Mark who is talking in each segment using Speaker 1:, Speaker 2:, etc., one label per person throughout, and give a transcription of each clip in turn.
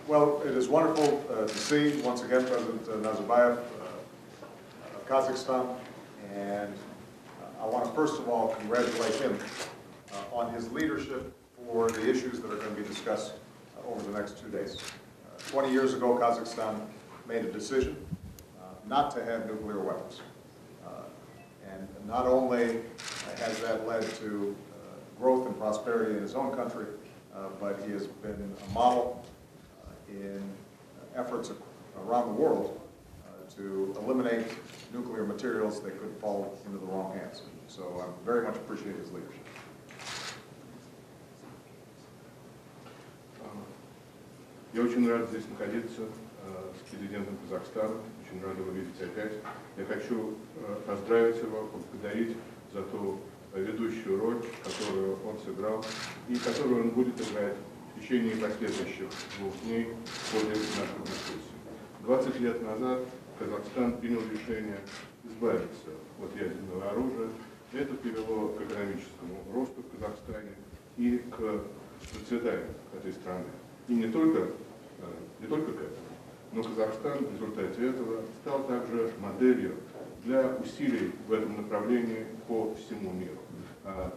Speaker 1: Well, it is wonderful to see, once again, President Nazarbayev of Kazakhstan, and I want to first of all congratulate him on his leadership for the issues that are going to be discussed over the next 2 days. 20 years ago, Kazakhstan made a decision not to have nuclear weapons. And not only has that led to growth and prosperity in his own country, but he has been a model in efforts around the world to eliminate nuclear materials that could fall into the wrong hands. So I very much appreciate his leadership.
Speaker 2: Я очень рад здесь находиться с президентом Казахстана, очень рад его видеть опять. Я хочу поздравить его, поблагодарить за ту ведущую роль, которую он сыграл и которую он будет играть в течение последующих 2 дней после нашей дискуссии. 20 лет назад Казахстан принял решение избавиться от ядерного оружия. Это привело к экономическому росту в Казахстане и к процветанию этой страны. И не только к этому, но Казахстан в результате этого стал также моделью для усилий в этом направлении по всему миру.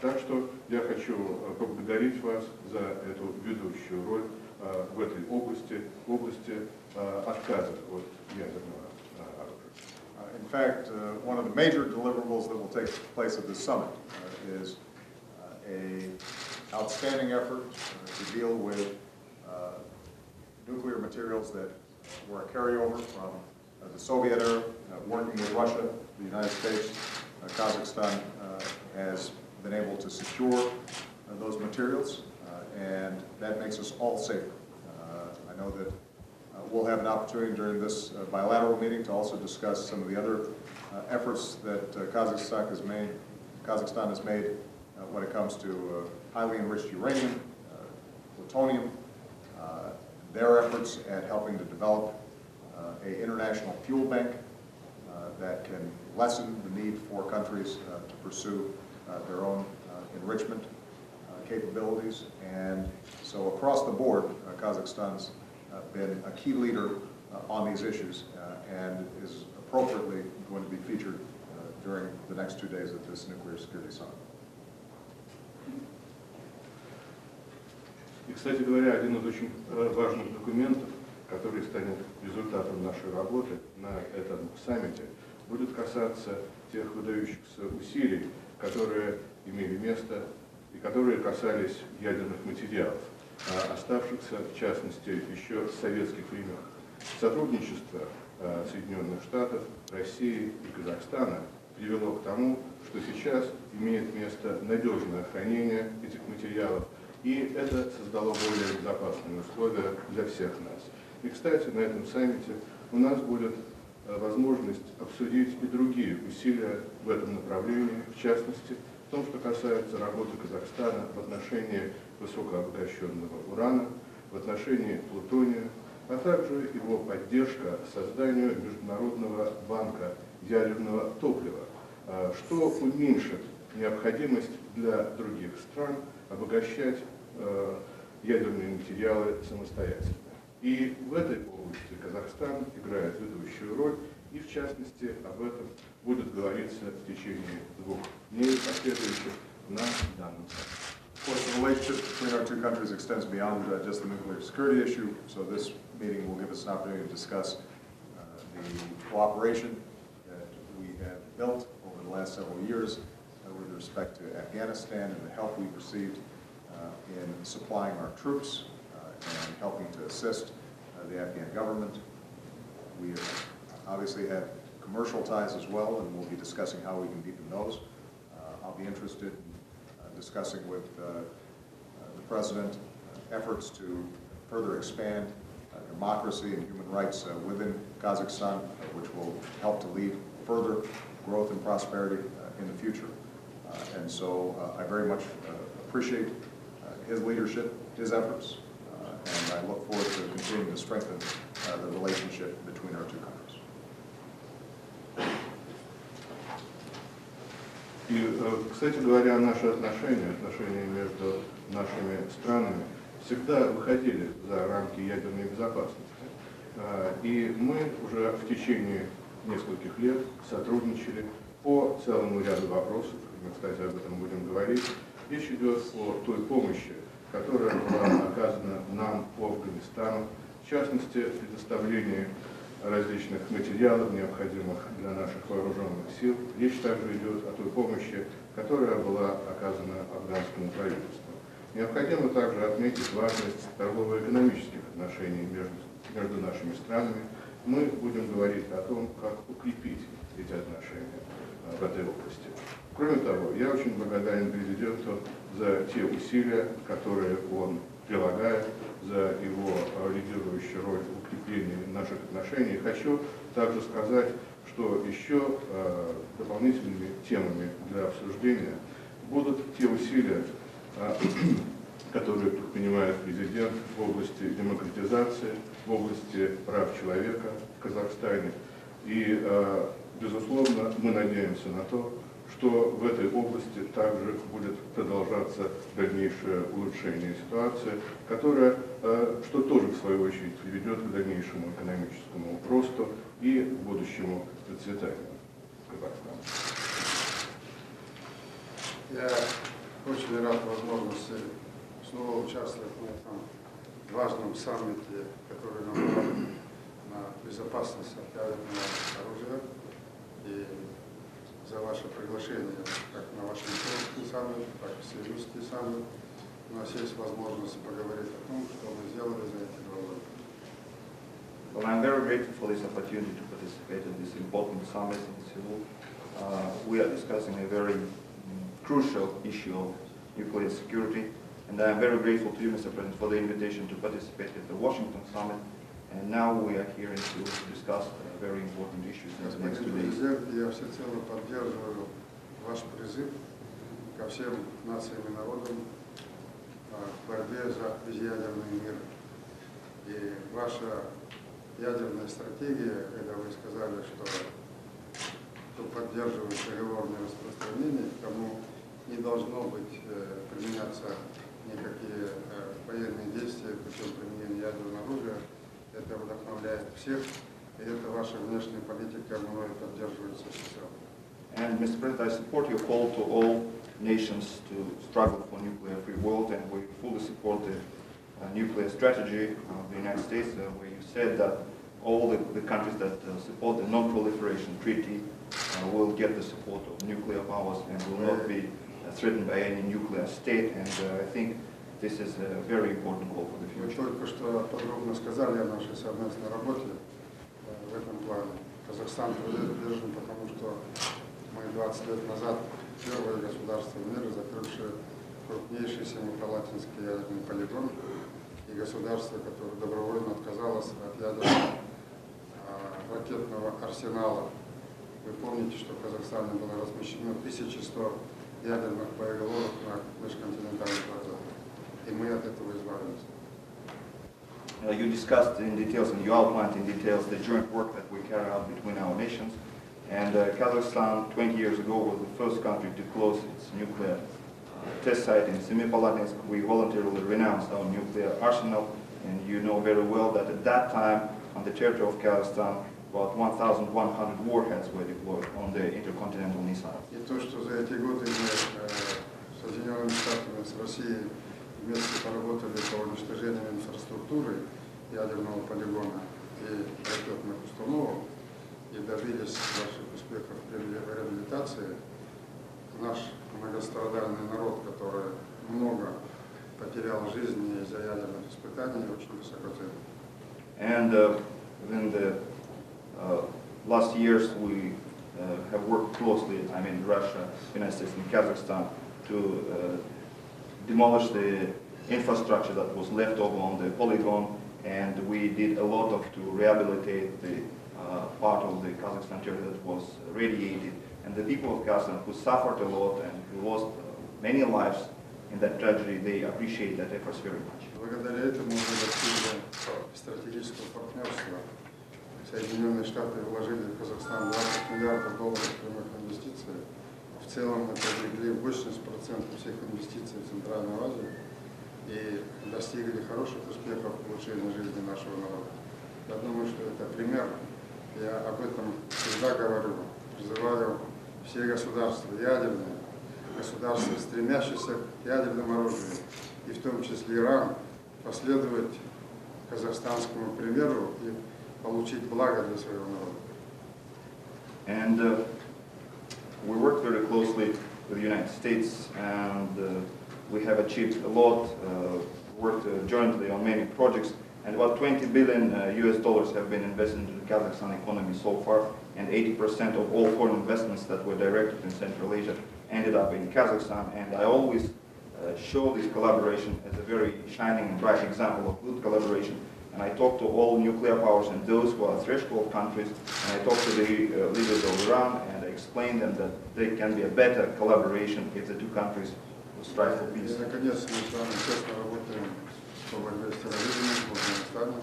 Speaker 2: Так что я хочу поблагодарить вас за эту ведущую роль в этой области отказа от ядерного оружия.
Speaker 1: In fact, one of the major deliverables that will take place at this summit is an outstanding effort to deal with nuclear materials that were a carryover from the Soviet era, working with Russia, the United States, Kazakhstan has been able to secure those materials, and that makes us all safer. I know that we'll have an opportunity during this bilateral meeting to also discuss some of the other efforts that Kazakhstan has made when it comes to highly enriched uranium, plutonium, their efforts at helping to develop an international fuel bank that can lessen the need for countries to pursue their own enrichment capabilities. And so across the board, Kazakhstan's been a key leader on these issues and is appropriately going to be featured during the next 2 days of this Nuclear Security Summit.
Speaker 2: И, кстати говоря, один из очень важных документов, который станет результатом нашей работы на этом саммите, будет касаться тех выдающихся усилий, которые имели место и которые касались ядерных материалов, оставшихся, в частности, еще с советских времен. Сотрудничество Соединенных Штатов, России и Казахстана привело к тому, что сейчас имеет место надежное хранение этих материалов, и это создало более безопасные условия для всех нас. И, кстати, на этом саммите у нас будет возможность обсудить и другие усилия в этом направлении, в частности, в том, что касается работы Казахстана в отношении высокообогащенного урана, в отношении плутония, а также его поддержка созданию Международного банка ядерного топлива, что уменьшит необходимость для других стран обогащать ядерные материалы самостоятельно. И в этой области Казахстан играет ведущую роль, и в частности об этом будет говориться в течение 2 дней последующих на данном саммите.
Speaker 1: Of course, the relationship between our two countries extends beyond just the nuclear security issue, so this meeting will give us an opportunity to discuss the cooperation that we have built over the last several years with respect to Afghanistan and the help we've received in supplying our troops and helping to assist the Afghan government. We obviously have commercial ties as well, and we'll be discussing how we can deepen those. I'll be interested in discussing with the President efforts to further expand democracy and human rights within Kazakhstan, which will help to lead further growth and prosperity in the future. And so I very much appreciate his leadership, his efforts, and I look forward to continuing to strengthen the relationship between our two countries.
Speaker 2: И, кстати говоря, наши отношения между нашими странами всегда выходили за рамки ядерной безопасности. И мы уже в течение нескольких лет сотрудничали по целому ряду вопросов. Мы, кстати, об этом будем говорить. Речь идет о той помощи, которая была оказана нам по Афганистану, в частности, предоставлении различных материалов, необходимых для наших вооруженных сил. Речь также идет о той помощи, которая была оказана афганскому правительству. Необходимо также отметить важность торгово-экономических отношений между нашими странами. Мы будем говорить о том, как укрепить эти отношения в этой области. Кроме того, я очень благодарен президенту за те усилия, которые он прилагает, за его лидирующую роль в укреплении наших отношений. Хочу также сказать, что еще дополнительными темами для обсуждения будут те усилия, которые предпринимает президент в области демократизации, в области прав человека в Казахстане. И, безусловно, мы надеемся на то, что в этой области также будет продолжаться дальнейшее улучшение ситуации, которое, что тоже в свою очередь приведет к дальнейшему экономическому росту и к будущему процветанию Казахстана.
Speaker 3: Я очень рад возможности снова участвовать на этом важном саммите, который направлен на безопасность от ядерного оружия, и за ваше приглашение как на Вашингтонский саммит, так и Сеульский саммит. У нас есть возможность поговорить о том, что мы сделали за эти 2 года.
Speaker 4: Well, I'm very grateful for this opportunity to participate in this important summit in Seoul. We are discussing a very crucial issue of nuclear security, and I am very grateful to you, Mr. President, for the invitation to participate at the Washington summit. And now we are here in Seoul to discuss very important issues in the next 2 days.
Speaker 3: Президент, я всецело поддерживаю ваш призыв ко всем нациям и народам в борьбе за безъядерный мир. И ваша ядерная стратегия, когда вы сказали, что кто поддерживает переговорное распространение, тому не должно быть применяться никакие военные действия путем применения ядерного оружия, это вдохновляет всех, и это ваша внешняя политика мной поддерживается всецело.
Speaker 4: And Mr. President, I support your call to all nations to struggle for nuclear-free world, and we fully support the nuclear strategy of the United States, where you said that all the countries that support the non-proliferation treaty will get the support of nuclear powers and will not be threatened by any nuclear state, and I think this is a very important goal for the
Speaker 3: Вы
Speaker 4: future.
Speaker 3: только что подробно сказали о нашей совместной работе в этом плане. Казахстан привержен, потому что мы 20 лет назад первое государство в мире, закрывшее крупнейший семипалатинский ядерный полигон, и государство, которое добровольно отказалось от ядерного ракетного арсенала. Вы помните, что в Казахстане было размещено 1100 ядерных боеголовок на межконтинентальных вокзалах. И мы от этого избавились.
Speaker 4: You discussed in details and you outlined in details the joint work that we carry out between our nations. And Kazakhstan 20 years ago was the first country to close its nuclear test site in Semipalatinsk. We voluntarily renounced our nuclear arsenal, and you know very well that at that time on the territory of Kazakhstan about 1,100 warheads were deployed on the intercontinental missiles.
Speaker 3: И то, что за эти годы мы с Соединенными Штатами, с Россией вместе поработали по уничтожению инфраструктуры ядерного полигона и ракетных установок и добились больших успехов в реабилитации, наш многострадальный народ, который много потерял жизни из-за ядерных испытаний, очень высоко ценит.
Speaker 4: And in the last years we have worked closely, Russia, United States and Kazakhstan, to demolish the infrastructure that was left over on the polygon, and we did a lot to rehabilitate the part of the Kazakhstan territory that was radiated. And the people of Kazakhstan, who suffered a lot and who lost many lives in that tragedy, they appreciate that efforts very much.
Speaker 3: Благодаря этому мы достигли стратегического партнерства. Соединенные Штаты вложили в Казахстан 20 миллиардов долларов прямых инвестиций. В целом это привлекли 80% всех инвестиций в Центральную Азию. и достигли хороших успехов в улучшении жизни нашего народа. Я думаю, что это пример. Я об этом всегда говорю. Призываю все государства ядерные, государства, стремящиеся к ядерному оружию, и в том числе Иран, последовать казахстанскому примеру и получить благо для своего народа.
Speaker 4: And we work very closely with the United States, and we have achieved a lot, worked jointly on many projects, and about 20 billion US dollars have been invested into the Kazakhstan economy so far, and 80% of all foreign investments that were directed in Central Asia ended up in Kazakhstan, and I always show this collaboration as a very shining and bright example of good collaboration. And I talk to all nuclear powers and those who are threshold countries, and I talk to the leaders of Iran, and I explain them that there can be a better collaboration if the two countries will strive for peace.
Speaker 3: И, наконец, мы с вами тесно работаем по борьбе с терроризмом, в Афганистане,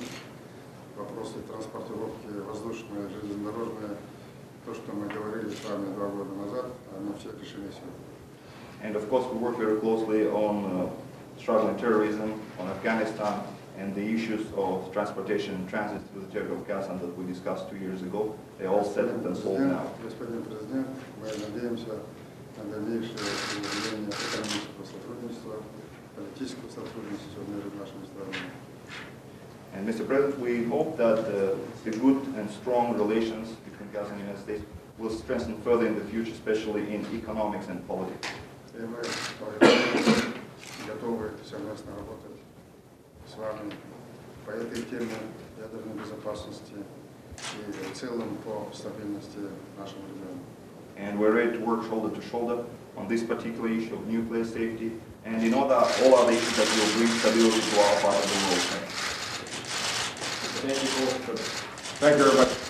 Speaker 3: вопросы транспортировки воздушной, железнодорожной, то, что мы говорили с вами 2 года назад, они все решены сегодня.
Speaker 4: And of course, we work very closely on struggling terrorism, on Afghanistan, and the issues of transportation and transit through the territory of Kazakhstan that we discussed 2 years ago. They all settled and solved now.
Speaker 3: Господин президент, мы надеемся на дальнейшее углубление экономического сотрудничества, политического сотрудничества между нашими странами.
Speaker 4: And Mr. President, we hope that the good and strong relations between Kazakhstan and the United States will strengthen further in the future, especially in economics and politics.
Speaker 3: И мы готовы совместно работать с вами по этой теме ядерной безопасности и в целом по стабильности нашего региона.
Speaker 4: And we're ready to work shoulder to shoulder on this particular issue of nuclear safety and in all other issues that will bring stability to our part of the world.
Speaker 1: Thank you very much.